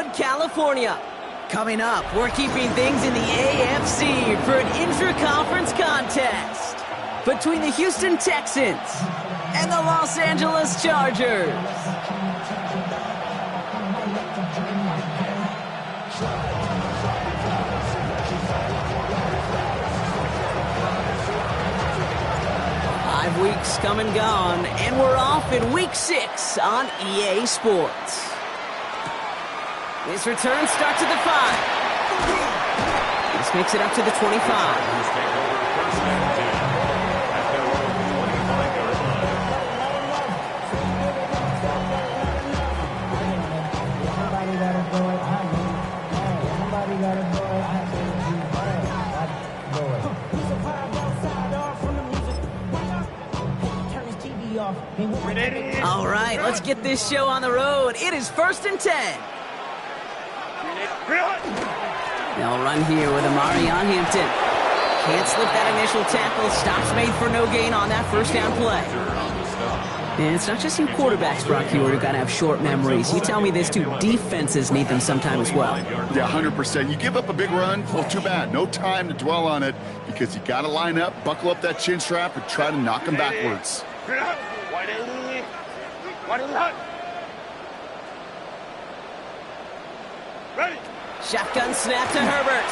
Hollywood, California. Coming up, we're keeping things in the AFC for an intra-conference contest between the Houston Texans and the Los Angeles Chargers. Weeks come and gone, and we're off in Week 6 on EA Sports. This return starts at the 5. This makes it up to the 25. All right, let's get this show on the road. It is 1st and 10. They'll run here with Amari on Hampton. Can't slip that initial tackle. Stops made for no gain on that first down play. And it's not just you quarterbacks, Brock Huard, who got to have short memories. You tell me this too, defenses need them sometime as well. Yeah, 100%. You give up a big run, well, too bad. No time to dwell on it because you got to line up, buckle up that chin strap, and try to knock them backwards. Ready. Shotgun snap to Herbert.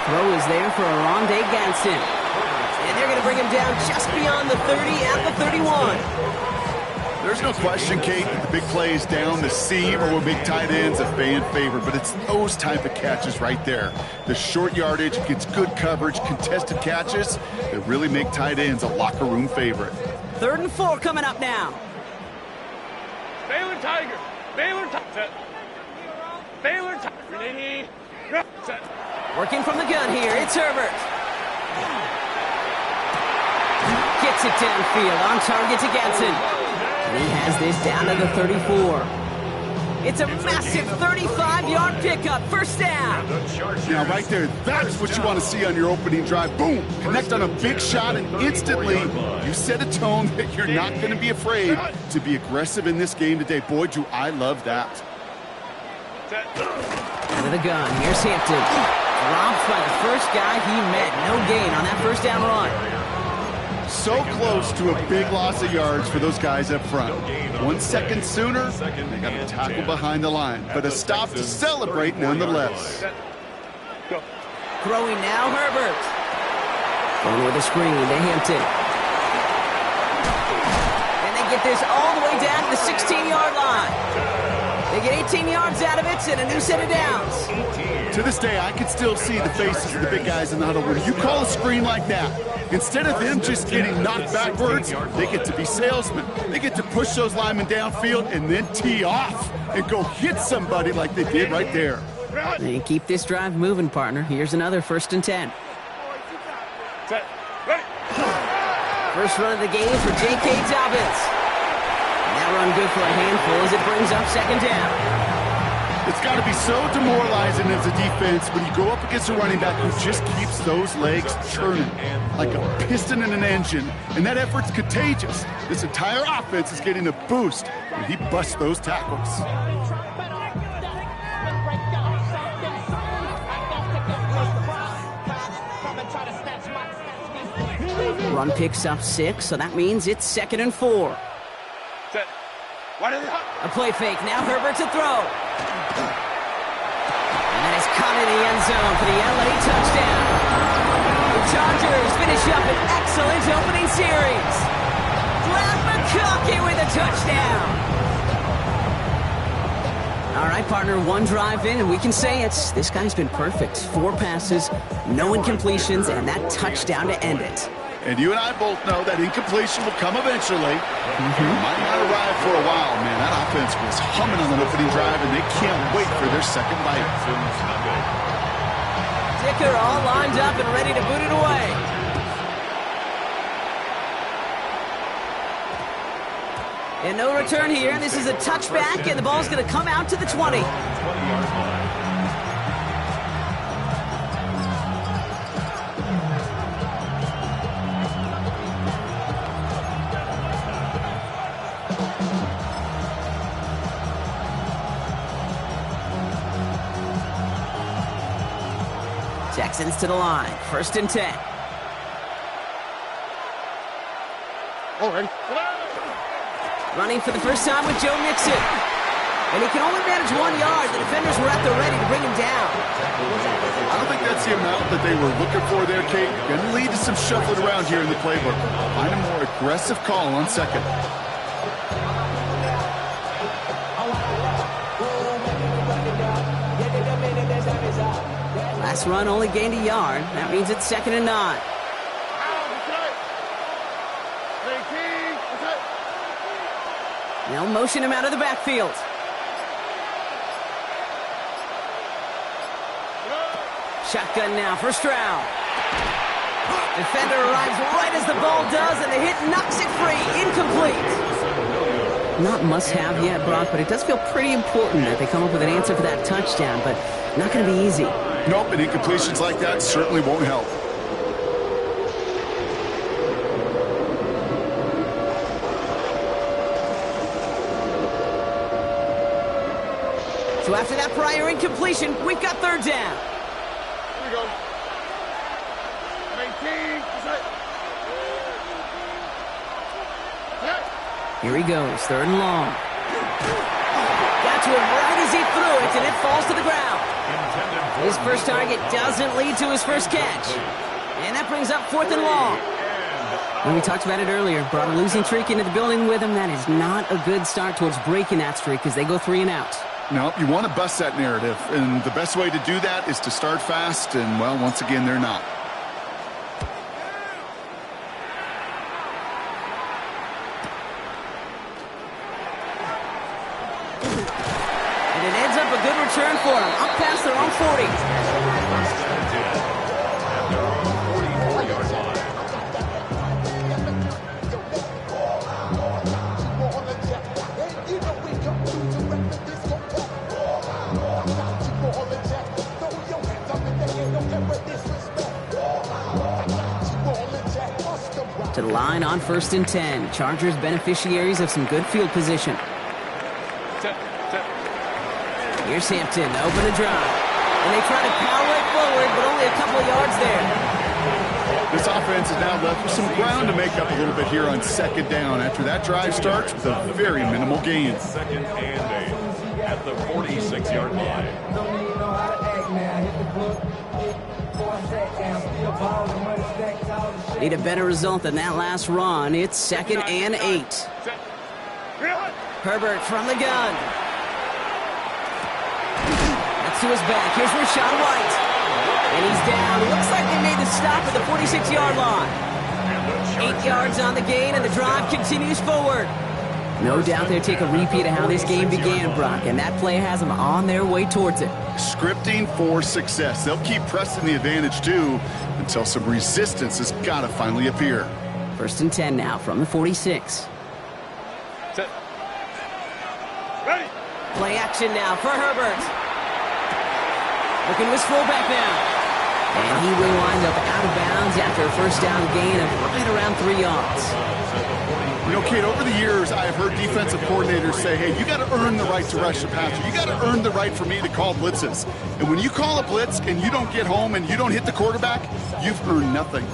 Throw is there for Rondé Gadsden. And they're going to bring him down just beyond the 30 at the 31. There's no question, Kate, that the big plays down the seam or with big tight ends a fan favorite, but it's those type of catches right there. The short yardage gets good coverage, contested catches that really make tight ends a locker room favorite. 3rd and 4 coming up now. Baylor Tiger. Baylor Tiger. Baylor Tiger. Working from the gun here, it's Herbert. Gets it downfield, on target to Gadsden. And he has this down to the 34. It's a massive 35-yard pickup, first down. Now, right there, that's what you want to see on your opening drive. Boom! Connect on a big shot, and instantly you set a tone that you're not going to be afraid to be aggressive in this game today. Boy, do I love that. Out of the gun, here's Hampton. Dropped by the first guy he met. No gain on that first down run. So close to a big loss of yards for those guys up front. 1 second sooner, they got a tackle behind the line. But a stop to celebrate nonetheless. Throwing now, Herbert. Going with a screen to Hampton. And they get this all the way down to the 16-yard line. They get 18 yards out of it and a new set of downs. To this day, I can still see the faces of the big guys in the huddle. When you call a screen like that, instead of them just getting knocked backwards, they get to be salesmen. They get to push those linemen downfield and then tee off and go hit somebody like they did right there. They keep this drive moving, partner. Here's another 1st and 10. First run of the game for J.K. Dobbins. That run good for a handful as it brings up 2nd down. It's got to be so demoralizing as a defense when you go up against a running back who just keeps those legs churning like a piston in an engine, and that effort's contagious. This entire offense is getting a boost when he busts those tackles. Run picks up 6, so that means it's 2nd and 4. A play fake, now Herbert to throw. And that is caught in the end zone for the LA touchdown. The Chargers finish up an excellent opening series. Brad McConkey with a touchdown. All right, partner, 1 drive in, and we can say this guy's been perfect. 4 passes, no incompletions, and that touchdown to end it. And you and I both know that incompletion will come eventually. It might not arrive for a while, man. That offense was humming on the opening drive, and they can't wait for their second bite. Dicker all lined up and ready to boot it away. And no return here. This is a touchback, and the ball's going to come out to the 20. Texans to the line. 1st and 10. Already. Running for the first time with Joe Mixon. And he can only manage 1 yard. The defenders were at the ready to bring him down. I don't think that's the amount that they were looking for there, Kate. Going to lead to some shuffling around here in the playbook. Find a more aggressive call on 2nd. Last run only gained a yard. That means it's 2nd and 9. They'll motion him out of the backfield. Shotgun now, 1st round. Defender arrives right as the ball does, and the hit knocks it free. Incomplete. Not must-have yet, Brock, but it does feel pretty important that they come up with an answer for that touchdown, but not going to be easy. Nope, and incompletions like that certainly won't help. So after that prior incompletion, we've got 3rd down. Here we go. 19. Here he goes, 3rd and long. Got to him right as he threw it, and it falls to the ground. His first target doesn't lead to his first catch. And that brings up 4th and long. When we talked about it earlier, brought a losing streak into the building with him. That is not a good start towards breaking that streak as they go 3 and out. No, you want to bust that narrative, and the best way to do that is to start fast, and, well, once again, they're not. And it ends up a good return for them, up past their own 40. To the line on 1st and 10. Chargers beneficiaries of some good field position. Here's Hampton, open the drive. And they try to power it forward, but only a couple of yards there. This offense is now left with some ground to make up a little bit here on 2nd down after that drive starts with a very minimal gain. 2nd and 8 at the 46-yard line. Need a better result than that last run. It's 2nd and 8. Herbert from the gun. That's to his back. Here's Rachaad White. And he's down. Looks like they made the stop at the 46-yard line. 8 yards on the gain, and the drive continues forward. No doubt they'll take a repeat of how this game began, Brock, and that play has them on their way towards it. Scripting for success. They'll keep pressing the advantage, too, until some resistance has got to finally appear. 1st and 10 now from the 46. Set. Ready. Play action now for Herbert. Looking to his fullback now. And he will wind up out of bounds after a 1st down gain of right around 3 yards. You know, Kate, over the years, I have heard defensive coordinators say, hey, you got to earn the right to rush the passer. You got to earn the right for me to call blitzes. And when you call a blitz and you don't get home and you don't hit the quarterback, you've earned nothing.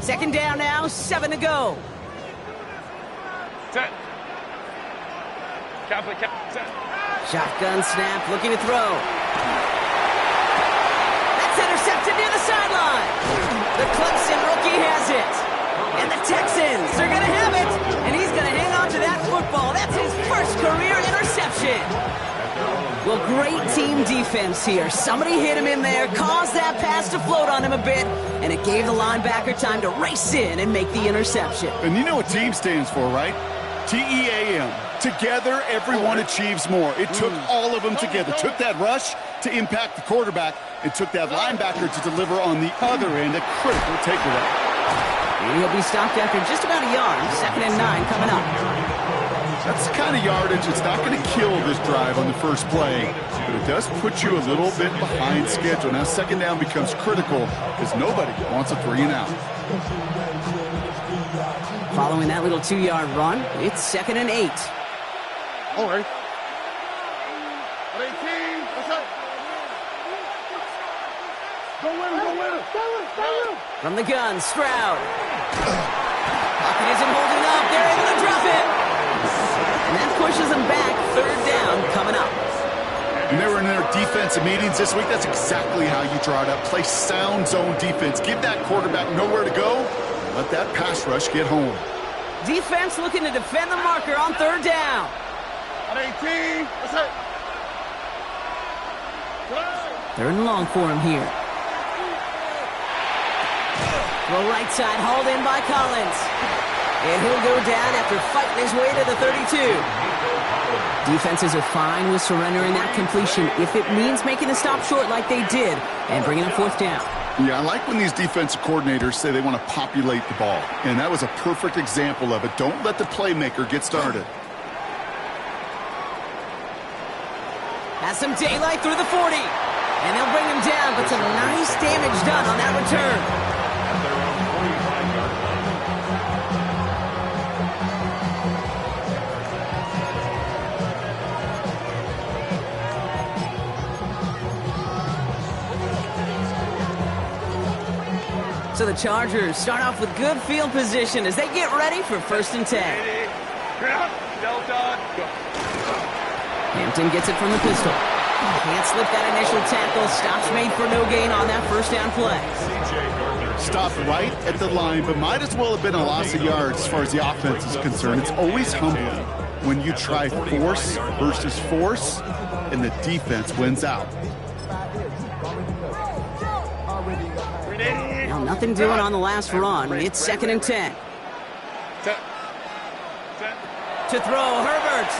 2nd down now, 7 to go. Set. Set. Shotgun snap, looking to throw. That's intercepted near the sideline. The Clemson rookie has it. And the Texans are going to have it. And he's going to hang on to that football. That's his first career interception. Well, great team defense here. Somebody hit him in there, caused that pass to float on him a bit, and it gave the linebacker time to race in and make the interception. And you know what team stands for, right? T-E-A-M. Together, everyone achieves more. It took all of them together. Took that rush to impact the quarterback and took that linebacker to deliver on the other end, a critical takeaway. And he'll be stopped after just about a yard. 2nd and 9 coming up. That's the kind of yardage that's not going to kill this drive on the first play, but it does put you a little bit behind schedule. Now 2nd down becomes critical because nobody wants a 3 and out. Following that little 2-yard run, it's 2nd and 8. All right. 18. Go with him, go with him. From the gun, Stroud. Pocket isn't holding up. They're able to drop it. And that pushes them back. Third down coming up. When they were in their defensive meetings this week, that's exactly how you draw it up. Play sound zone defense. Give that quarterback nowhere to go. Let that pass rush get home. Defense looking to defend the marker on third down. At 18. That's it. Third and long for him here. Throw right side, hauled in by Collins. And he'll go down after fighting his way to the 32. Defenses are fine with surrendering that completion if it means making the stop short like they did and bringing up fourth down. Yeah, I like when these defensive coordinators say they want to populate the ball. And that was a perfect example of it. Don't let the playmaker get started. Has some daylight through the 40. And they'll bring him down, but some nice damage done on that return. At their own 45-yard line. So the Chargers start off with good field position as they get ready for 1st and 10. Delta. Hampton gets it from the pistol. Can't slip that initial tackle. Stops made for no gain on that first down play. Stopped right at the line, but might as well have been a loss of yards as far as the offense is concerned. It's always humbling when you try force versus force, and the defense wins out. Now, nothing doing on the last run. It's 2nd and 10. To throw, Herbert.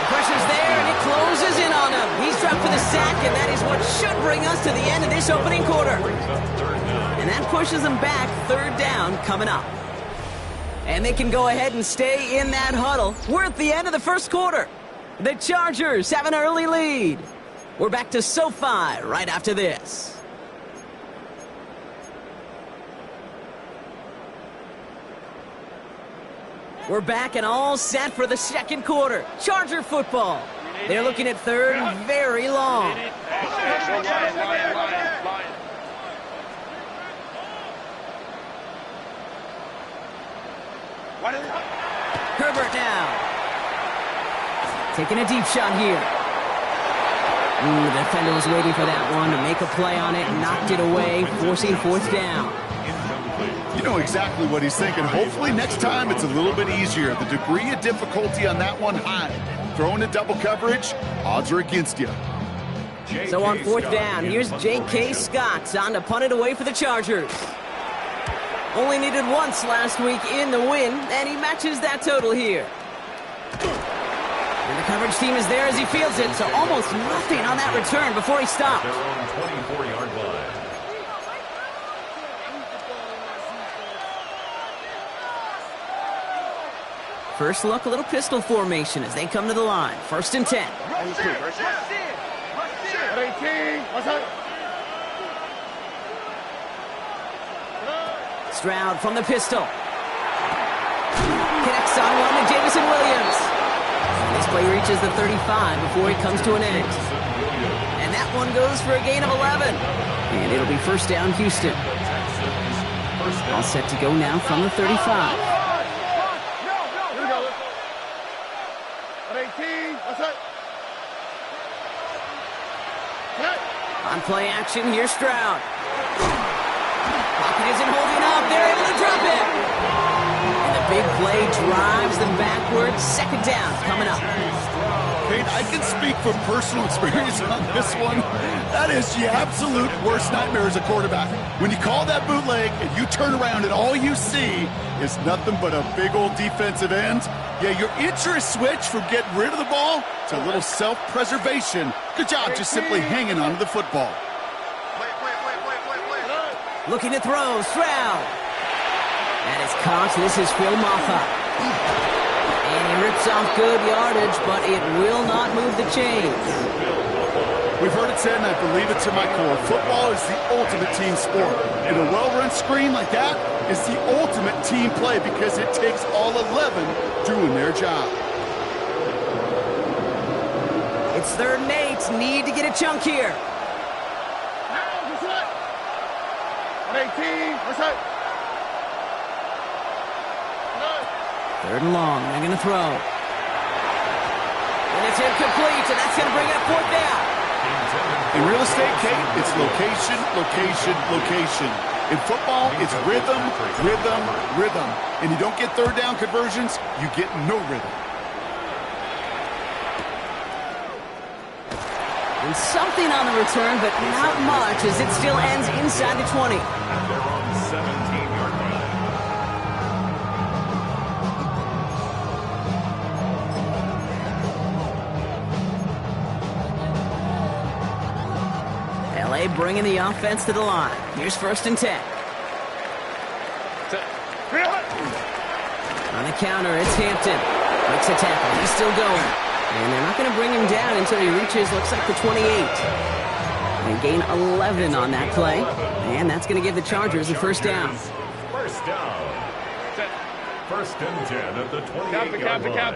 Pressure's there, and it closes in on him. He's dropped for the sack, and that is what should bring us to the end of this opening quarter. And that pushes them back. Third down coming up. And they can go ahead and stay in that huddle. We're at the end of the first quarter. The Chargers have an early lead. We're back to SoFi right after this. We're back and all set for the second quarter. Charger football. They're looking at third and very long. Herbert now. Taking a deep shot here. The defender was waiting for that one to make a play on it, knocked it away, forcing fourth down. You know exactly what he's thinking. Hopefully next time it's a little bit easier. The degree of difficulty on that one high. Throwing a double coverage, odds are against you. So on fourth down, here's J.K. Scott on to punt it away for the Chargers. Only needed once last week in the win, and he matches that total here. And the coverage team is there as he fields it, so almost nothing on that return before he stops. Their own 24-yard line. First look, a little pistol formation as they come to the line. 1st and 10. At 18. What's up? Stroud from the pistol. Connects on one to Jamison Williams. This play reaches the 35 before he comes to an end. And that one goes for a gain of 11. And it'll be 1st down Houston. All set to go now from the 35. On play action, here's Stroud. Pocket isn't holding up. They're able to drop it. And the big play drives them backwards. 2nd down coming up. Pete, I can speak from personal experience on this one. That is the absolute worst nightmare as a quarterback. When you call that bootleg and you turn around and all you see is nothing but a big old defensive end, yeah, your interest switch from getting rid of the ball to a little self-preservation. Good job just simply hanging on to the football. Looking to throw, Stroud. That is caught. This is Phil Maffa. And he rips off good yardage, but it will not move the chains. We've heard it said, and I believe it to my core, football is the ultimate team sport. And a well-run screen like that is the ultimate team play because it takes all 11 doing their job. It's 3rd and 8. Need to get a chunk here. Now, what's that? On 18, what's that? 3rd and long. They're going to throw. And it's incomplete, and that's going to bring up 4th down. In real estate, Kate, it's location, location, location. In football, it's rhythm, rhythm, rhythm. And you don't get 3rd down conversions, you get no rhythm. And something on the return, but not much, as it still ends inside the 20. And they're on the 17-yard line. LA bringing the offense to the line. Here's 1st and 10. On the counter, it's Hampton. Makes a tackle. He's still going. And they're not going to bring him down until he reaches, looks like, the 28. They gain 11 on that play. And that's going to give the Chargers a 1st down. 1st down. 1st and 10 at the 28-yard line.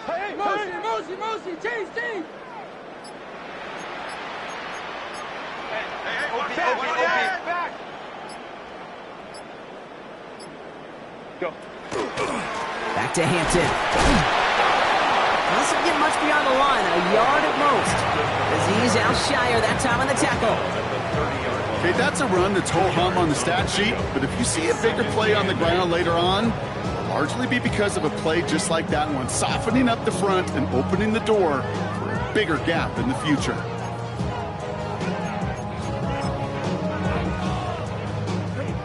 Hey, Mosi, change team. Back. Go. Back to Hampton. Doesn't get much beyond the line, a yard at most. Azeez Al-Shire that time on the tackle. Okay, that's a run that's ho-hum on the stat sheet, but if you see a bigger play on the ground later on, it'll largely be because of a play just like that one, softening up the front and opening the door for a bigger gap in the future.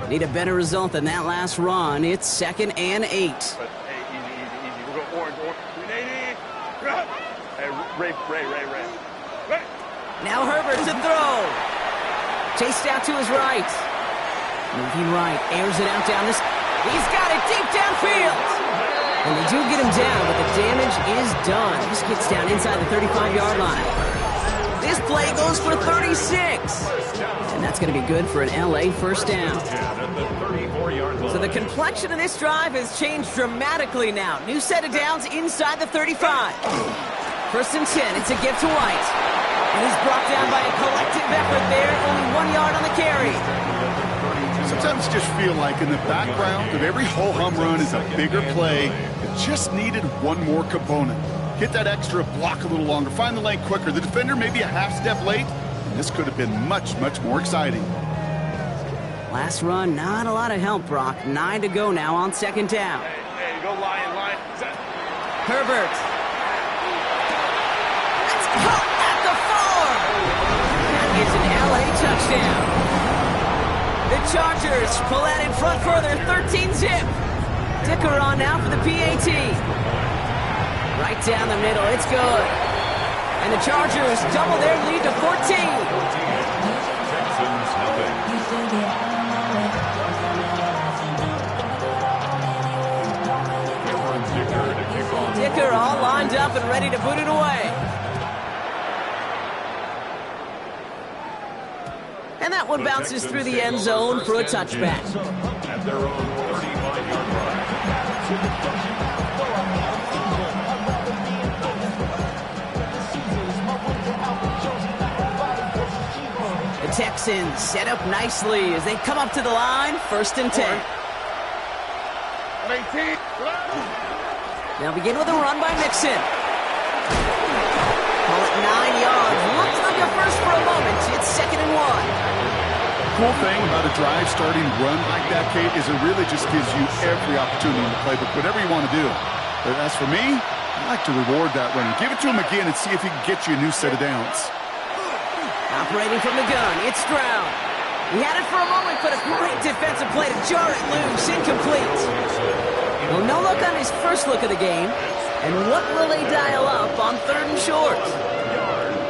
Need a better result than that last run. It's 2nd and 8. But, hey, easy. We're going orange. 380. Hey, Ray. Now Herbert to throw. Chased out to his right. Moving right, airs it out down this. He's got it deep downfield. And they do get him down, but the damage is done. This gets down inside the 35-yard line. This play goes for 36. And that's going to be good for an LA 1st down. So the complexion of this drive has changed dramatically now. New set of downs inside the 35. 1st and 10, it's a gift to White. And he's brought down by a collective effort there, only 1 yard on the carry. Sometimes you just feel like in the background of every ho-hum run is a bigger play that just needed one more component. Hit that extra block a little longer, find the lane quicker. The defender maybe a half step late, and this could have been much, much more exciting. Last run, not a lot of help, Brock. 9 to go now on 2nd down. Hey, go Lion. Herbert. It's caught at the 4. That is an LA touchdown. The Chargers pull that in front further, 13-zip. Dicker on now for the PAT. Right down the middle, it's good. And the Chargers double their lead to 14. Texans nothing. Dicker all lined up and ready to boot it away. And that one bounces through the end zone for a touchback. At their own 35-yard line. The Texans set up nicely as they come up to the line, 1st and 10. 18. They'll begin with a run by Mixon. Call it 9 yards. Looks like a first for a moment. It's 2nd and 1. Cool thing about a drive starting run like that, Kate, is it really just gives you every opportunity in the playbook, whatever you want to do. But as for me, I like to reward that run. Give it to him again and see if he can get you a new set of downs. Operating from the gun, it's Stroud. He had it for a moment, but a great defensive play to jar it loose. Incomplete. Well, no look on his first look of the game. And what will they dial up on 3rd and short?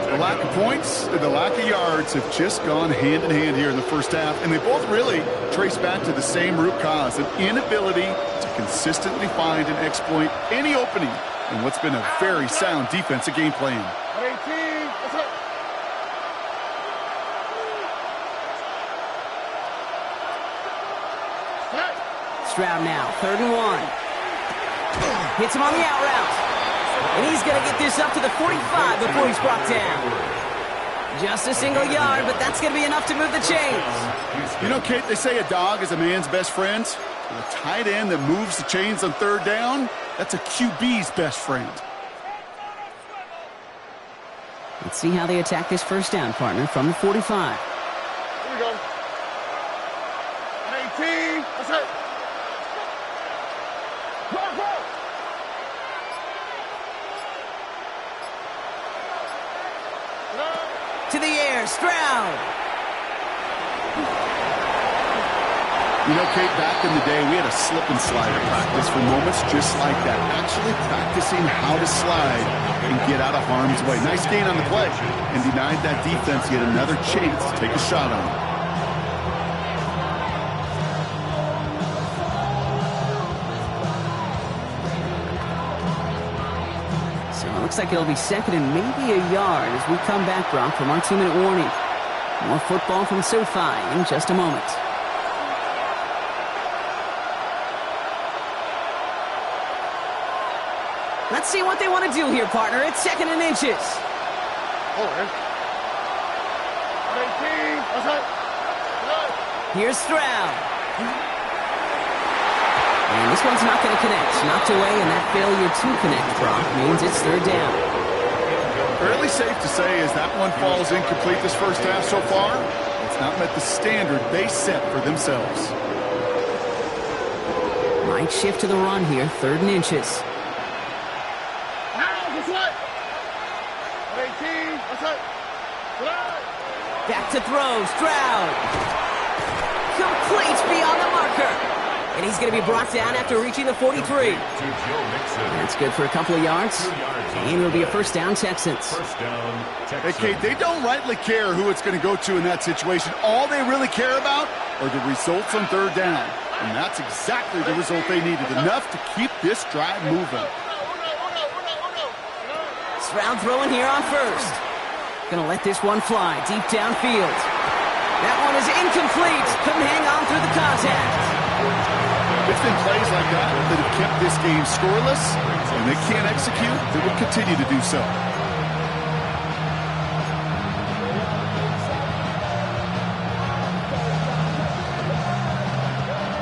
The lack of points and the lack of yards have just gone hand in hand here in the first half, and they both really trace back to the same root cause, an inability to consistently find and exploit any opening in what's been a very sound defensive game plan. 18. What's up? Stroud now, 3rd and 1. Hits him on the out route. And he's going to get this up to the 45 before he's brought down. Just a single yard, but that's going to be enough to move the chains. You know, Kate, they say a dog is a man's best friend. A tight end that moves the chains on third down, that's a QB's best friend. Let's see how they attack this first down, partner, from the 45. Here we go. 18. That's it. Go. To the air, Stroud. You know, Kate, back in the day, we had a slip and slide practice for moments just like that. Actually practicing how to slide and get out of harm's way. Nice gain on the play and denied that defense yet another chance to take a shot on it. So it looks like it'll be second and maybe a yard as we come back, Brock, from our 2-minute warning. More football from SoFi in just a moment. Let's see what they want to do here, partner. It's second and inches. Over. 18. That's it. Here's Stroud. And this one's not going to connect. Knocked away, and that failure to connect, Brock, means it's third down. Fairly safe to say as that one falls incomplete this first half so far, it's not met the standard they set for themselves. Might shift to the run here, third and inches. Back to throw, Stroud. Complete beyond the marker. And he's going to be brought down after reaching the 43. That's good for a couple of yards. And it'll be a first down, Texans. Hey, Kate, they don't rightly care who it's going to go to in that situation. All they really care about are the results on third down. And that's exactly the result they needed. Enough to keep this drive moving. Stroud throwing here on first. Gonna let this one fly deep downfield. That one is incomplete. Couldn't hang on through the contact. It's been plays like that that have kept this game scoreless, and they can't execute. They will continue to do so.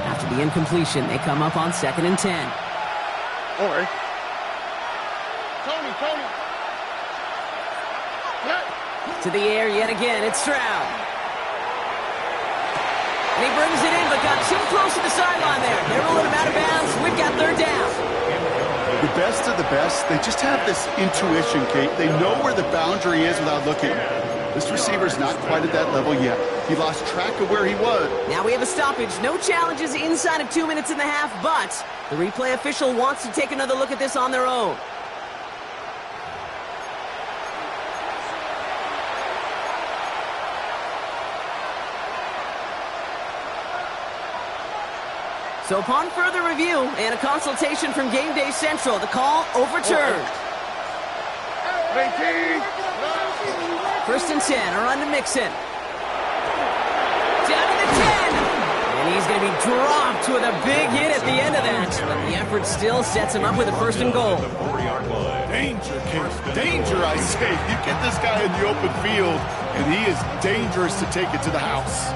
After the incompletion, they come up on second and 10. All right. Tony. To the air yet again, it's Stroud. And he brings it in, but got too close to the sideline there. They're rolling him out of bounds. We've got third down. The best of the best, they just have this intuition, Kate. They know where the boundary is without looking. This receiver's not quite at that level yet. He lost track of where he was. Now we have a stoppage. No challenges inside of 2 minutes and a half, but the replay official wants to take another look at this on their own. So upon further review and a consultation from Game Day Central, the call overturned. 18. First and 10, a run to Mixon. Down to the 10. And he's going to be dropped with a big hit at the end of that. But the effort still sets him up with a first and goal. Danger, Kate. Danger, I say. You get this guy in the open field, and he is dangerous to take it to the house.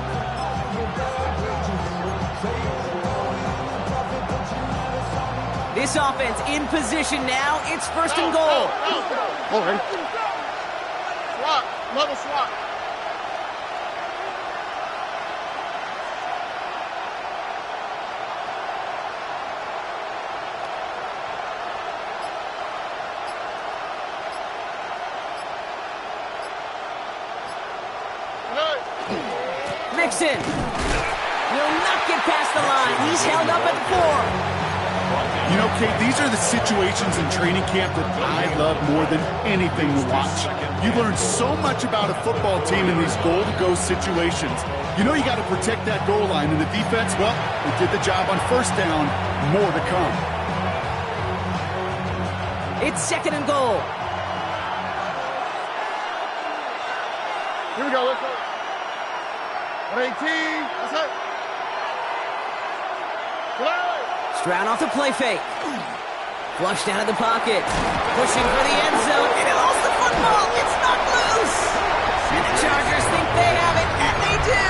This offense in position now. It's first and goal. All right. Swat. Level swat. Mixon will not get past the line. He's held up at 4. You know, Kate, these are the situations in training camp that I love more than anything to watch. You learn so much about a football team in these goal-to-go situations. You know you got to protect that goal line, and the defense, well, they did the job on first down. More to come. It's second and goal. Here we go. Let's go. 18. That's it. Stroud off the play fake. Flushed out of the pocket. Pushing for the end zone. And he lost the football. It's not loose. And the Chargers think they have it, and they do.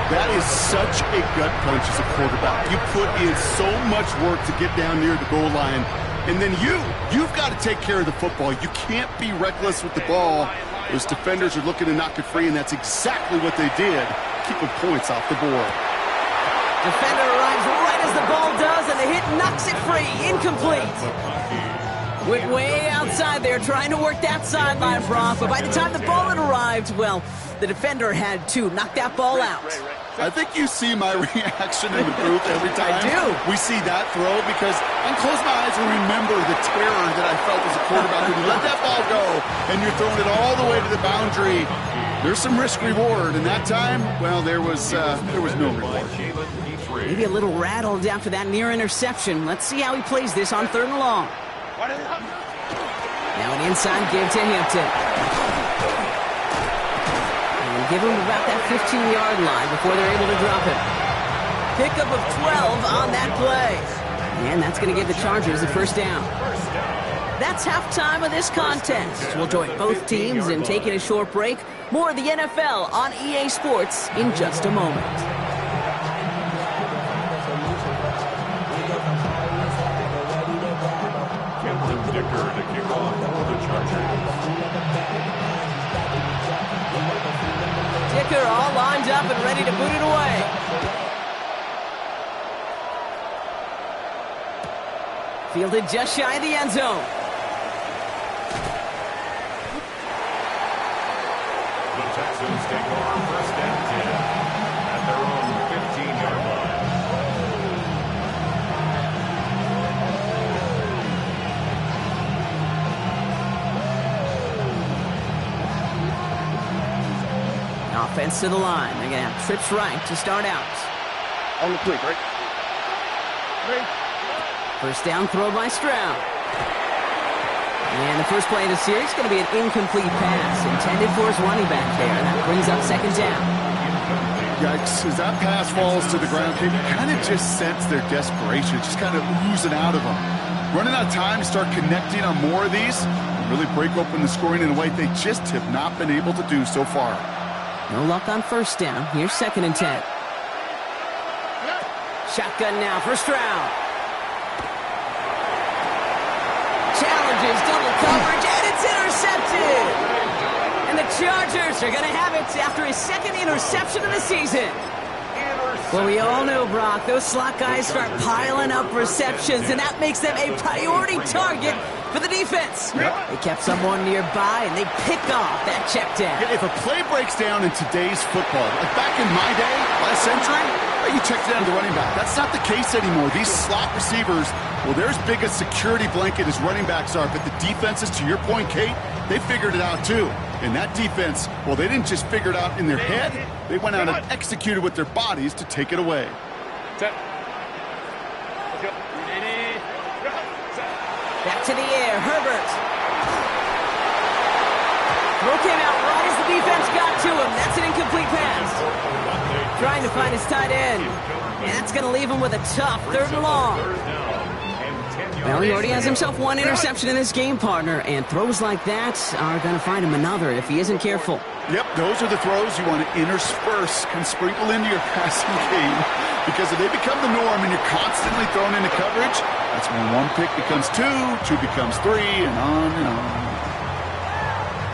That is such a gut punch as a quarterback. You put in so much work to get down near the goal line, and then you've got to take care of the football. You can't be reckless with the ball. Those defenders are looking to knock it free, and that's exactly what they did, keeping points off the board. Defender arrives right as the ball does, and the hit knocks it free. Incomplete. Went way outside there, trying to work that sideline, Brock, but by the time the ball had arrived, well, the defender had to knock that ball out. I think you see my reaction in the booth every time I do. we see that throw, because I close my eyes and remember the terror that I felt as a quarterback when you let that ball go and you're throwing it all the way to the boundary. There's some risk reward, and that time, well, there was no reward. Maybe a little rattled after that near interception. Let's see how he plays this on 3rd and long. Now an inside give to Hampton. And give him about that 15-yard line before they're able to drop him. Pickup of 12 on that play. And that's going to give the Chargers the first down. That's halftime of this contest. We'll join both teams in taking a short break. More of the NFL on EA Sports in just a moment. Dicker to kick off for the Chargers. Dicker all lined up and ready to boot it away. Fielded just shy of the end zone. The Texans take over 1st and 10 at their own 15-yard line. Offense to the line. They're going to have trips right to start out. On the click, right? First down throw by Stroud. And the first play of the series is going to be an incomplete pass intended for his running back there. And that brings up 2nd down. Yikes, as that pass falls to the ground, you kind of just sense their desperation, just kind of oozing out of them. Running out of time to start connecting on more of these, and really break open the scoring in a way they just have not been able to do so far. No luck on first down. Here's 2nd and 10. Shotgun now for Stroud. Challenges, double coverage, and it's intercepted. And the Chargers are going to have it after his 2nd interception of the season. Well, we all know, Brock, those slot guys start piling up receptions, and that makes them a priority target for the defense. Yep. They kept someone nearby, and they picked off that check down. Yeah, if a play breaks down in today's football, like back in my day, last century, you check down the running back. That's not the case anymore. These slot receivers, well, they're as big a security blanket as running backs are, but the defenses, to your point, Kate, they figured it out too. And that defense, well, they didn't just figure it out in their head. They went out and executed with their bodies to take it away. Back to the air, Herbert. Throw came out right as the defense got to him. That's an incomplete pass. Trying to find his tight end. And that's going to leave him with a tough 3rd and long. Well, he already has himself 1 interception in this game, partner, and throws like that are going to find him another if he isn't careful. Yep, those are the throws you want to intersperse and sprinkle into your passing game, because if they become the norm and you're constantly thrown into coverage, that's when 1 pick becomes 2, 2 becomes 3, and on and on.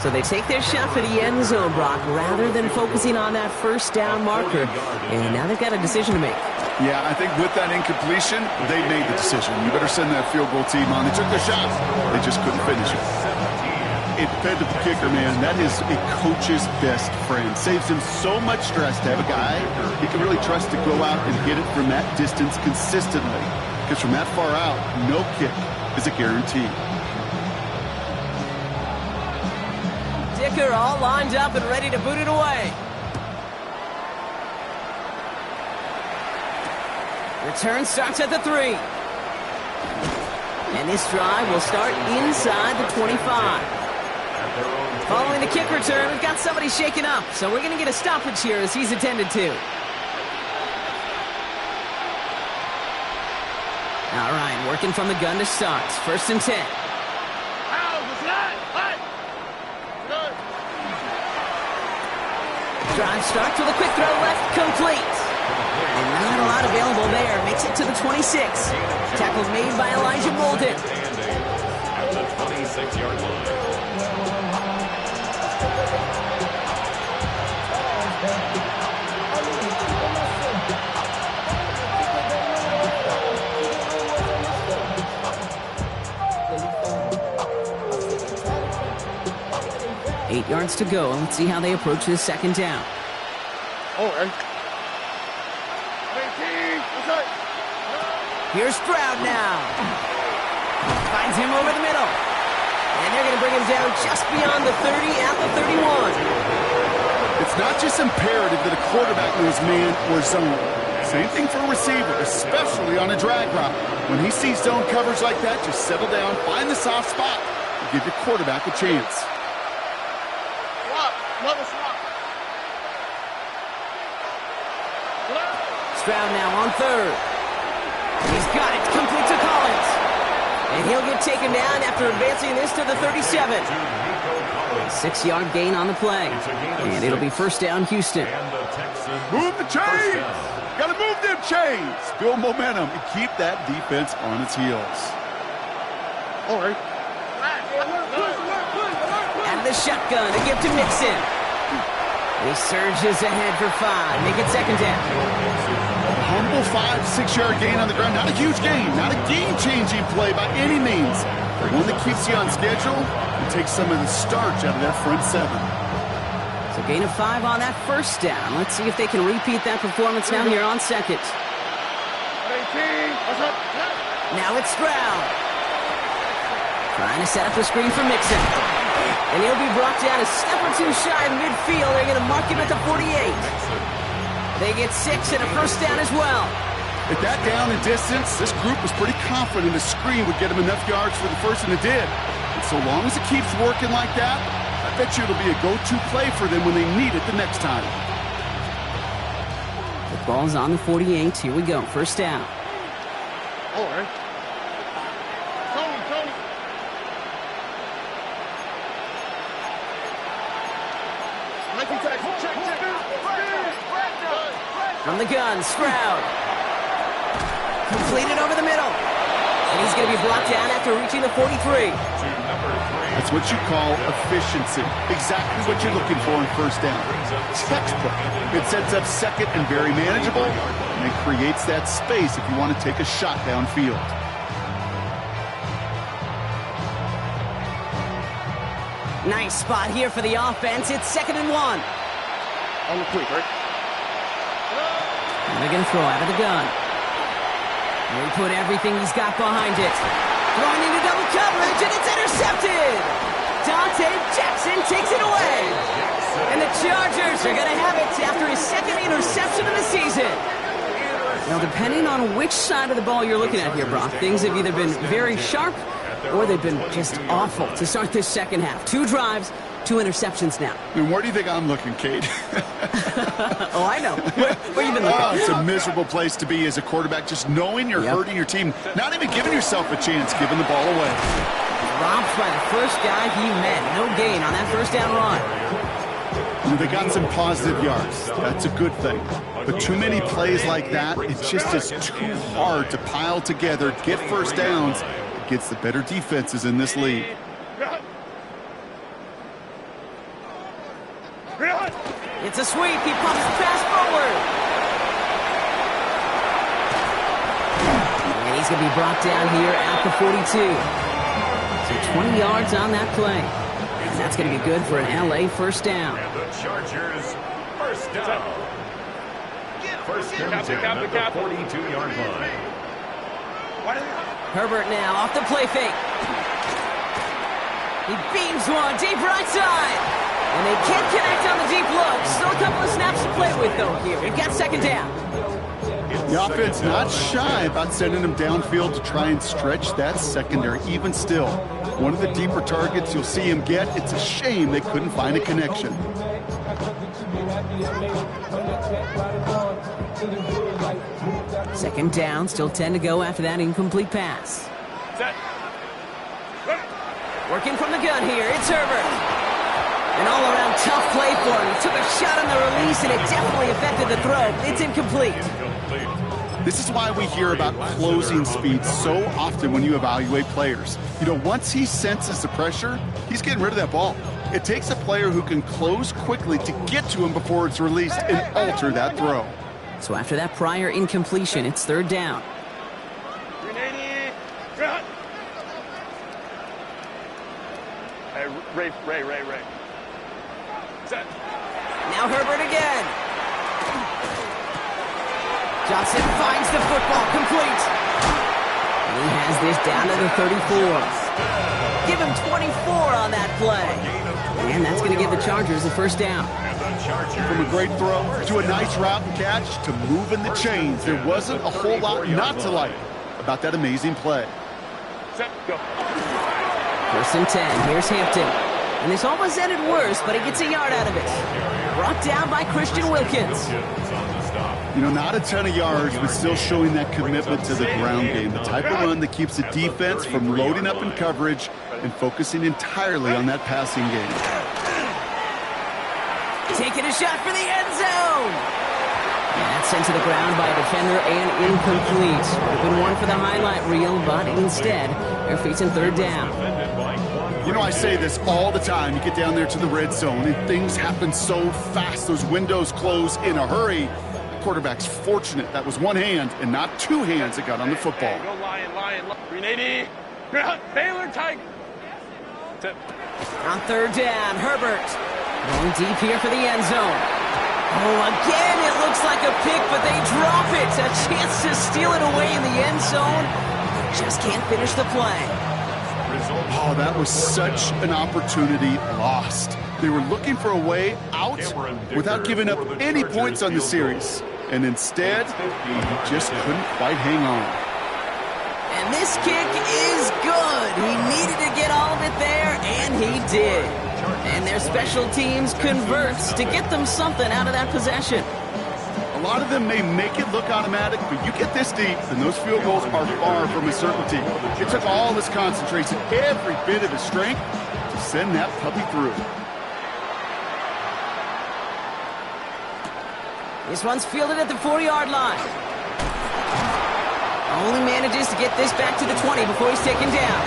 So they take their shot for the end zone, Brock, rather than focusing on that first down marker. And now they've got a decision to make. Yeah, I think with that incompletion, they made the decision. You better send that field goal team on. They took their shot. They just couldn't finish it. Dependable kicker, man. That is a coach's best friend. Saves him so much stress to have a guy he can really trust to go out and hit it from that distance consistently. Because from that far out, no kick is a guarantee. Dicker all lined up and ready to boot it away. Return starts at the 3. And this drive will start inside the 25. Following the kick return, we've got somebody shaken up, so we're going to get a stoppage here as he's attended to. All right, Working from the gun to start. 1st and 10. Drive starts with a quick throw left, complete. And not a lot available there. Makes it to the 26. Tackle made by Elijah Molden. At the 26-yard line. Eight yards to go. Let's see how they approach this 2nd down. Here's Stroud now. Finds him over the middle. And they're going to bring him down just beyond the 30 at the 31. It's not just imperative that a quarterback knows man or zone. Same thing for a receiver, especially on a drag route. When he sees zone coverage like that, just settle down, find the soft spot, and give your quarterback a chance. Stroud now on 3rd. He's got it, complete to Collins. And he'll get taken down after advancing this to the 37. 6-yard gain on the play. And it'll be 1st down, Houston. Move the chains! Gotta move them chains! Build momentum and keep that defense on its heels. Out of the shotgun, a give to Mixon. He surges ahead for 5. Make it 2nd down. Humble 5-6-yard gain on the ground. Not a huge gain, not a game-changing play by any means. But one that keeps you on schedule and takes some of the starch out of that front 7. So gain of 5 on that 1st down. Let's see if they can repeat that performance now here on 2nd. Now it's Stroud. Trying to set up the screen for Mixon. And he'll be brought down a step or two shy of midfield. They're going to mark him at the 48. They get 6 and a 1st down as well. At that down and distance, this group was pretty confident the screen would get them enough yards for the 1st, and it did. And so long as it keeps working like that, I bet you it'll be a go-to play for them when they need it the next time. The ball's on the 48. Here we go. 1st down. All right. From the gun, Stroud. Completed over the middle. And he's going to be brought down after reaching the 43. That's what you call efficiency. Exactly what you're looking for in 1st down. Textbook. It sets up 2nd and very manageable, and it creates that space if you want to take a shot downfield. Nice spot here for the offense. It's 2nd and 1. On the quick, right? And they're going to throw out of the gun. He put everything he's got behind it. Throwing into double coverage, and it's intercepted! Dante Jackson takes it away! And the Chargers are going to have it after his 2nd interception of the season. Now, depending on which side of the ball you're looking at here, Brock, things have either been very sharp or they've been just awful to start this 2nd half. 2 drives, 2 interceptions now. And where do you think I'm looking, Kate? Oh, I know. Where you been looking? Oh, it's a miserable place to be as a quarterback, just knowing you're hurting your team, not even giving yourself a chance, giving the ball away. Dropped by the first guy he met. No gain on that 1st down run. They got some positive yards. That's a good thing. But too many plays like that, it just is too hard to pile together, get 1st downs against the better defenses in this league. It's a sweep. He pops the pass forward. And he's going to be brought down here at the 42. So 20 yards on that play. And that's going to be good for an LA 1st down. And the Chargers 1st down. 1st and 10 at the 42-yard line. Herbert now off the play fake. He beams one deep right side. And they can't connect on the deep look. Still a couple of snaps to play with, though, here. We've got 2nd down. The offense not shy about sending them downfield to try and stretch that secondary. Even still, one of the deeper targets you'll see him get. It's a shame they couldn't find a connection. Second down, still 10 to go after that incomplete pass. Set. Working from the gun here, it's Herbert. An all-around tough play for him. He took a shot on the release, and it definitely affected the throw. It's incomplete. This is why we hear about closing speed so often when you evaluate players. You know, once he senses the pressure, he's getting rid of that ball. It takes a player who can close quickly to get to him before it's released and alter that throw. So after that prior incompletion, it's third down. 380. Hey, Ray. Set. Now Herbert again. Johnson finds the football, complete. And he has this down to the 34. Give him 24 on that play. And that's going to give the Chargers the first down. From a great throw to a nice route and catch to moving the chains, there wasn't a whole lot not to like about that amazing play. Set. Go. First and 10. Here's Hampton. And this almost ended worse, but he gets a yard out of it. Brought down by Christian Wilkins. You know, not a ton of yards, but still showing that commitment to the ground game. The type of run that keeps the defense from loading up in coverage and focusing entirely on that passing game. Taking a shot for the end zone. And that's sent to the ground by a defender and incomplete. Would have been one for the highlight reel, but instead, they're facing third down. You know, I say this all the time. You get down there to the red zone, and things happen so fast. Those windows close in a hurry. Quarterback's fortunate that was one hand and not two hands that got on the football. Go Lion. 380. Baylor Tiger. Set. On third down, Herbert. Going deep here for the end zone. Oh, again, it looks like a pick, but they drop it. A chance to steal it away in the end zone. Just can't finish the play. Oh, that was such an opportunity lost. They were looking for a way out without giving up any points on the series. And instead, he just couldn't quite hang on. And this kick is good. He needed to get all of it there, and he did. And their special teams converts to get them something out of that possession. A lot of them may make it look automatic, but you get this deep, and those field goals are far from a certainty. It took all his concentration, every bit of his strength, to send that puppy through. This one's fielded at the 40-yard line. Only manages to get this back to the 20 before he's taken down.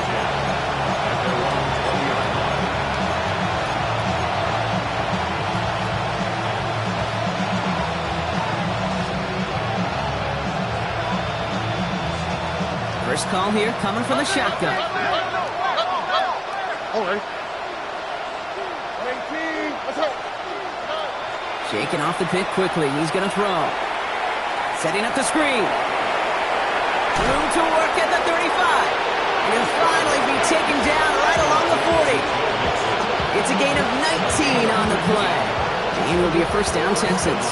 First call here coming from the shotgun. All right. Shaking off the pick quickly. He's going to throw. Setting up the screen. Room to work at the 35. And he'll finally be taken down right along the 40. It's a gain of 19 on the play. And will be a first down, Texans.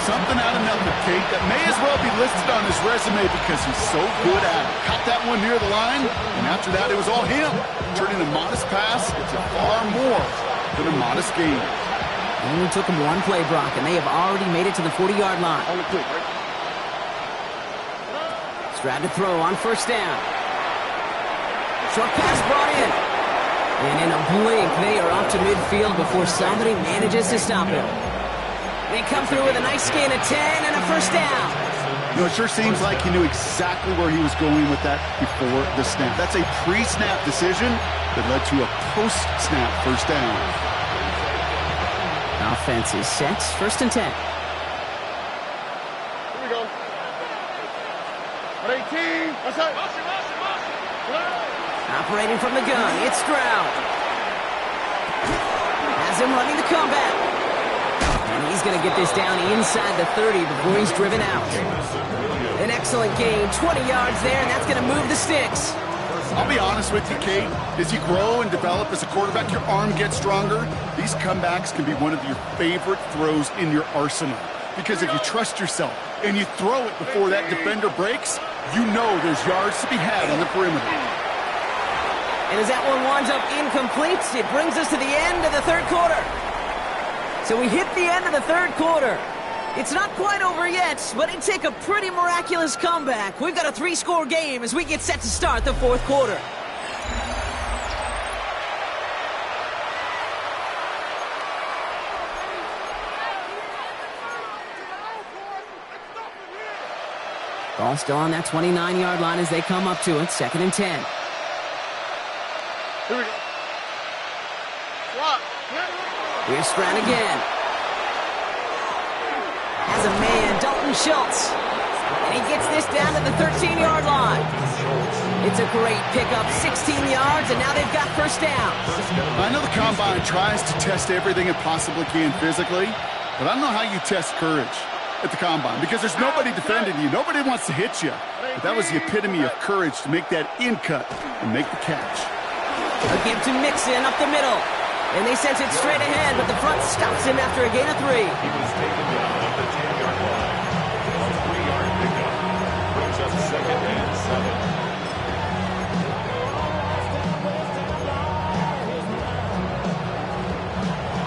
Something out of nothing, Kate, that may as well be listed on his resume because he's so good at it. Caught that one near the line, and after that, it was all him. Turning a modest pass into far more than a modest gain. Only took him one play, Brock, and they have already made it to the 40-yard line. Stroud to throw on first down. Short pass brought in. And in a blink, they are off to midfield before somebody manages to stop him. They come through with a nice gain of 10 and a first down. You know, it sure seems like he knew exactly where he was going with that before the snap. That's a pre-snap decision that led to a post-snap first down. Offense is set. First and 10. Here we go. 18. That's it. Operating from the gun, it's Stroud. Has him running the comeback. And he's going to get this down inside the 30 before he's driven out. An excellent gain, 20 yards there, and that's going to move the sticks. I'll be honest with you, Kate. As you grow and develop as a quarterback, your arm gets stronger. These comebacks can be one of your favorite throws in your arsenal. Because if you trust yourself and you throw it before that defender breaks, you know there's yards to be had on the perimeter. And as that one winds up incomplete, it brings us to the end of the third quarter. So we hit the end of the third quarter. It's not quite over yet, but it'd take a pretty miraculous comeback. We've got a 3-score game as we get set to start the fourth quarter. Ball still on that 29-yard line as they come up to it. 2nd and 10. Here we go. Here's Stroud again. Has a man, Dalton Schultz. And he gets this down to the 13-yard line. It's a great pickup, 16 yards, and now they've got first down. I know the Combine tries to test everything it possibly can physically, but I don't know how you test courage at the Combine, because there's nobody defending you. Nobody wants to hit you. But that was the epitome of courage to make that in cut and make the catch. A give to Mixon up the middle. And they sent it straight ahead, but the front stops him after a gain of 3. He was taken down at the 10-yard line. A 3-yard pickup brings up 2nd and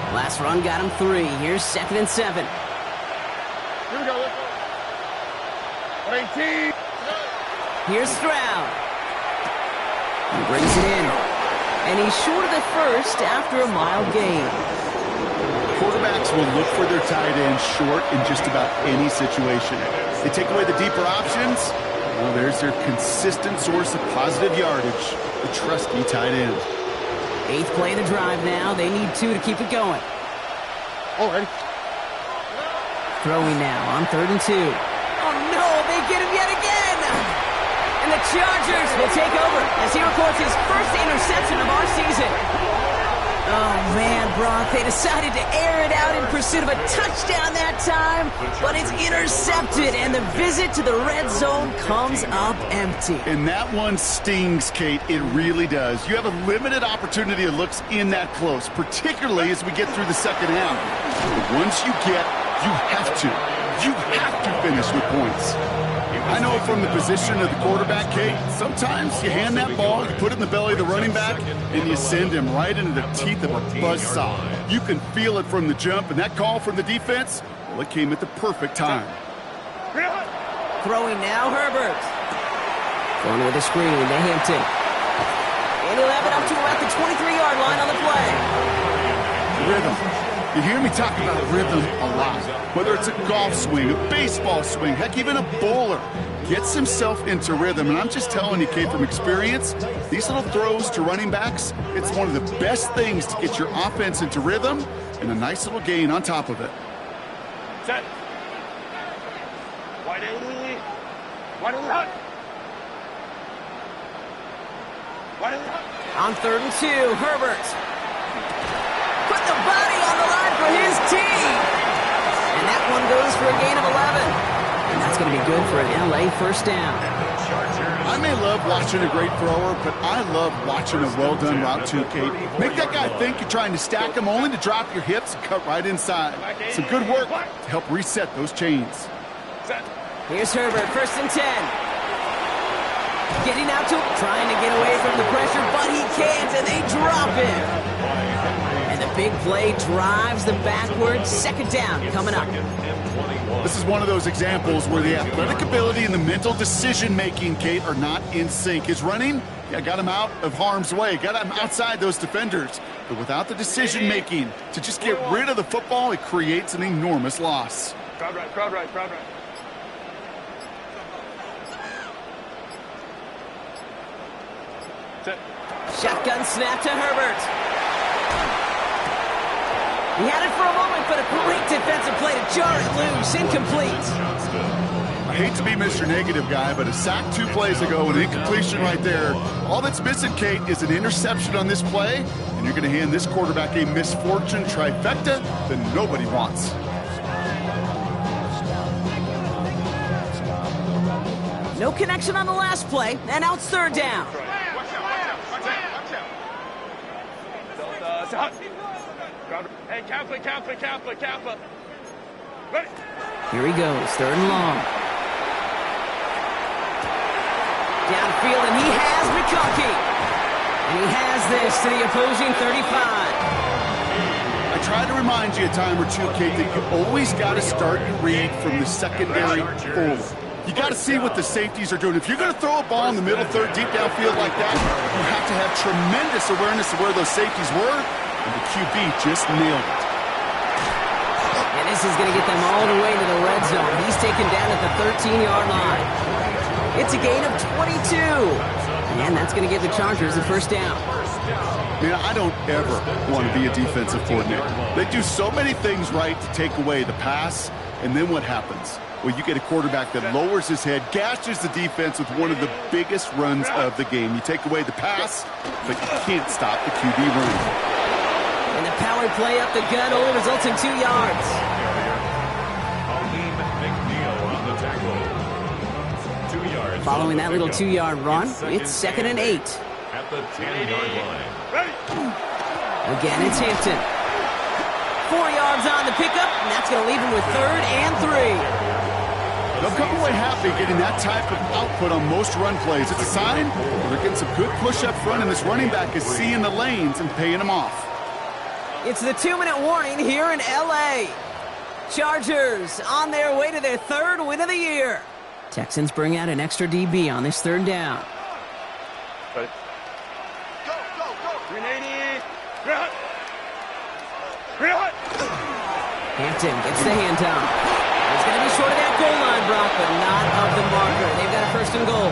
7. Last run got him 3. Here's 2nd and 7. Here we go. 18. Here's Stroud. He brings it in. And he's short of the first after a mild gain. Quarterbacks will look for their tight end short in just about any situation. They take away the deeper options. Well, there's their consistent source of positive yardage, the trusty tight end. 8th play of the drive now. They need 2 to keep it going. Oh, ready? Throwing now on 3rd and 2. Oh, no, they get him yet again. And the Chargers will take over as he records his first interception of our season. Oh, man, Brock, they decided to air it out in pursuit of a touchdown that time, but it's intercepted, and the visit to the red zone comes up empty. And that one stings, Kate. It really does. You have a limited opportunity that looks in that close, particularly as we get through the second half. But once you have to finish with points. I know from the position of the quarterback, Kate, sometimes you hand that ball, you put it in the belly of the running back, and you send him right into the teeth of a buzzsaw. You can feel it from the jump, and that call from the defense, well, it came at the perfect time. Throwing now, Herbert. Going with a screen to Hampton. And he'll have it up to about the 23-yard line on the play. Rhythm. You hear me talk about rhythm a lot. Whether it's a golf swing, a baseball swing, heck, even a bowler gets himself into rhythm. And I'm just telling you, Kate, from experience, these little throws to running backs, it's one of the best things to get your offense into rhythm and a nice little gain on top of it. Set. Wide Lee. Wide Lee. Wide Lee. On 3rd and 2, Herbert. Put the body on the line for his team. And that one goes for a gain of 11. And that's going to be good for an LA first down. I may love watching a great thrower, but I love watching a well-done route too, Kate. Make that guy think you're trying to stack him only to drop your hips and cut right inside. Some good work to help reset those chains. Here's Herbert, 1st and 10. Getting out to him, trying to get away from the pressure, but he can't, and they drop him. And the big play drives them backwards. 2nd down coming up. This is one of those examples where the athletic ability and the mental decision-making, Kate, are not in sync. His running, got him out of harm's way, got him outside those defenders. But without the decision-making to just get rid of the football, it creates an enormous loss. Crowd right, crowd right, crowd right. Set. Shotgun snap to Herbert. He had it for a moment, but a great defensive play to jar it loose. Incomplete. I hate to be Mr. Negative guy, but a sack 2 plays ago, an incompletion right there. All that's missing, Kate, is an interception on this play, and you're going to hand this quarterback a misfortune trifecta that nobody wants. No connection on the last play, and out 3rd down. Hey, Kappa. Ready? Here he goes, 3rd and long. Downfield, and he has McConkey. And he has this to the opposing 35. I try to remind you a time or two, Kate, that you always got to start your read from the secondary forward. You got to see what the safeties are doing. If you're going to throw a ball in the middle third, deep downfield like that, you have to have tremendous awareness of where those safeties were, and the QB just nailed it. And this is going to get them all the way to the red zone. He's taken down at the 13-yard line. It's a gain of 22. And that's going to give the Chargers a first down. Man, I don't ever want to be a defensive coordinator. They do so many things right to take away the pass, and then what happens? Well, you get a quarterback that lowers his head, gashes the defense with one of the biggest runs of the game. You take away the pass, but you can't stop the QB run. And the power play up the gut only results in 2 yards. Following that little 2-yard run, it's 2nd and 8. At the 10-yard line. Again, it's Hampton. 4 yards on the pickup, and that's going to leave him with 3rd and 3. They'll come away happy getting that type of output on most run plays. It's a sign they're getting some good push up front, and this running back is seeing the lanes and paying them off. It's the 2-minute warning here in L.A. Chargers on their way to their 3rd win of the year. Texans bring out an extra DB on this 3rd down. Go, go, go. 380. Hampton gets the hand down. He's going to be short of that goal line, Brock, but not of the marker. They've got a 1st and goal.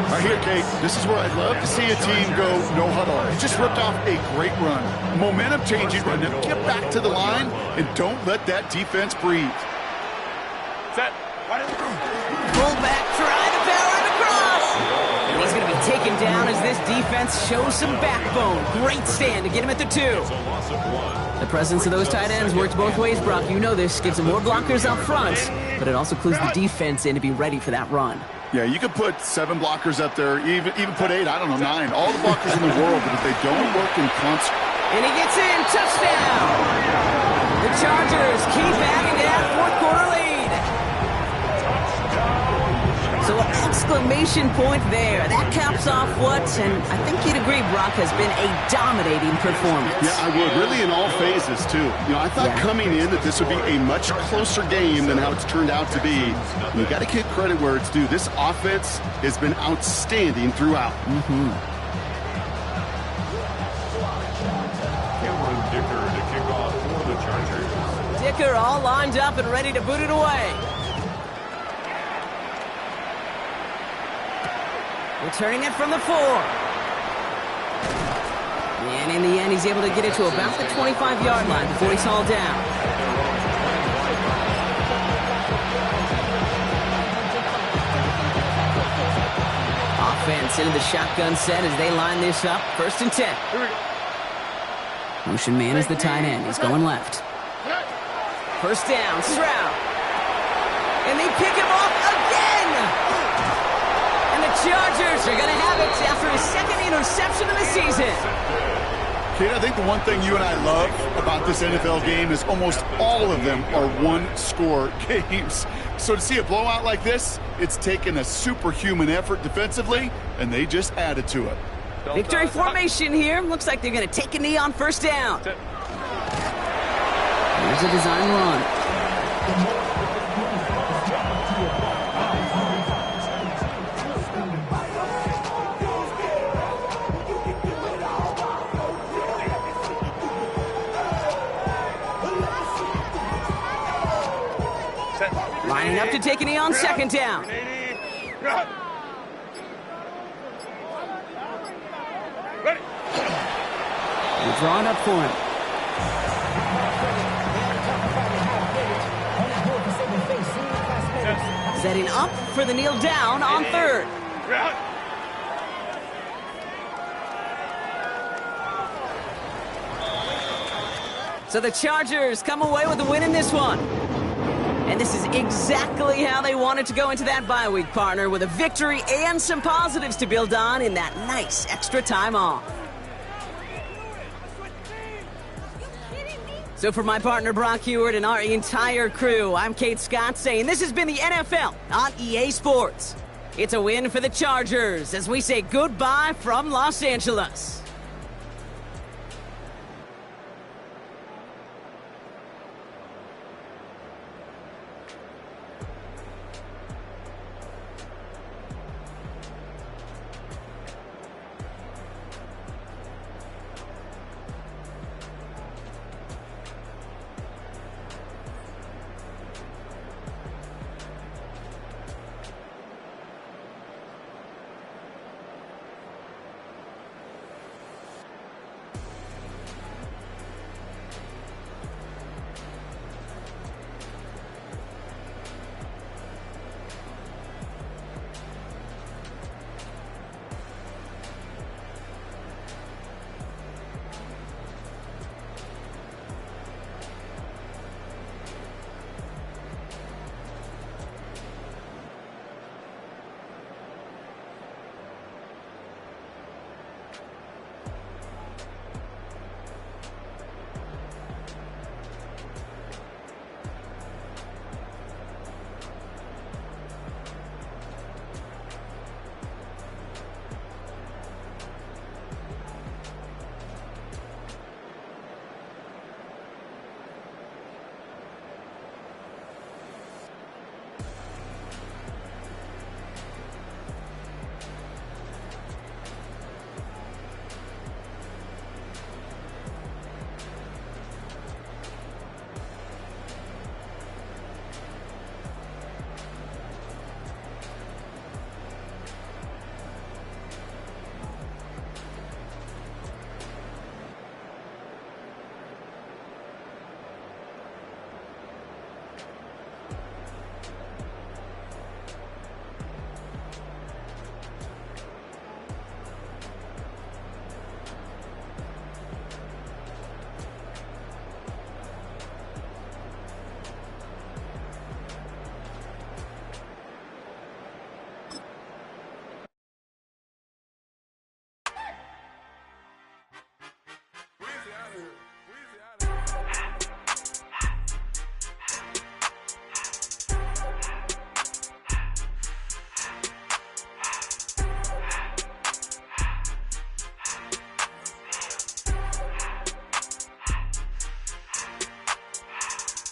Right here, Kate, this is where I'd love to see a team go no huddle. You just ripped off a great run. Momentum changing run. Now get back to the line and don't let that defense breathe. Set. Fullback try to power it across. And he's going to be taken down as this defense shows some backbone. Great stand to get him at the 2. The presence of those tight ends works both ways, Brock. You know this. Gives them more blockers up front, but it also clues the defense in to be ready for that run. Yeah, you could put 7 blockers up there, even put 8, I don't know, 9. All the blockers in the world, but if they don't work in concert. And he gets in. Touchdown. The Chargers keep adding to that 4th quarter lead. So an exclamation point there. That caps off what, and I think you'd agree, Brock, has been a dominating performance. Yeah, I would. Really in all phases, too. You know, I thought coming in that this would be a much closer game than how it's turned out to be. You got to give credit where it's due. This offense has been outstanding throughout. Cameron Dicker to kick off for the Chargers. Dicker all lined up and ready to boot it away. Returning it from the 4. And in the end, he's able to get it to about the 25-yard line before he's hauled down. Offense into the shotgun set as they line this up. 1st and 10. Motion man is the tight end. He's going left. 1st down, Stroud. And they pick him off again! Chargers are going to have it after his 2nd interception of the season. Kate, I think the one thing you and I love about this NFL game is almost all of them are one-score games. So to see a blowout like this, it's taken a superhuman effort defensively, and they just added to it. Victory formation here. Looks like they're going to take a knee on 1st down. Here's a design run. Lining up to take a knee on 2nd down. We're drawing up for him. Setting up for the kneel down on 3rd. So the Chargers come away with a win in this one. And this is exactly how they wanted to go into that bye week, partner, with a victory and some positives to build on in that nice extra time off. So for my partner Brock Huard and our entire crew, I'm Kate Scott saying this has been the NFL on EA Sports. It's a win for the Chargers as we say goodbye from Los Angeles.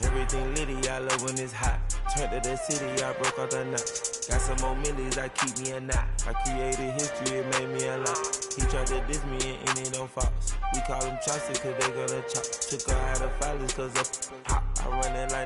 Everything litty, I love when it's hot. Turned to the city, I broke out the knot. Got some more millies, I keep me a knot. I created history, it made me a lot. He tried to diss me and it don't false. We call him Chaucer cause they gonna chop. Took her out of filers cause of pop. I run it like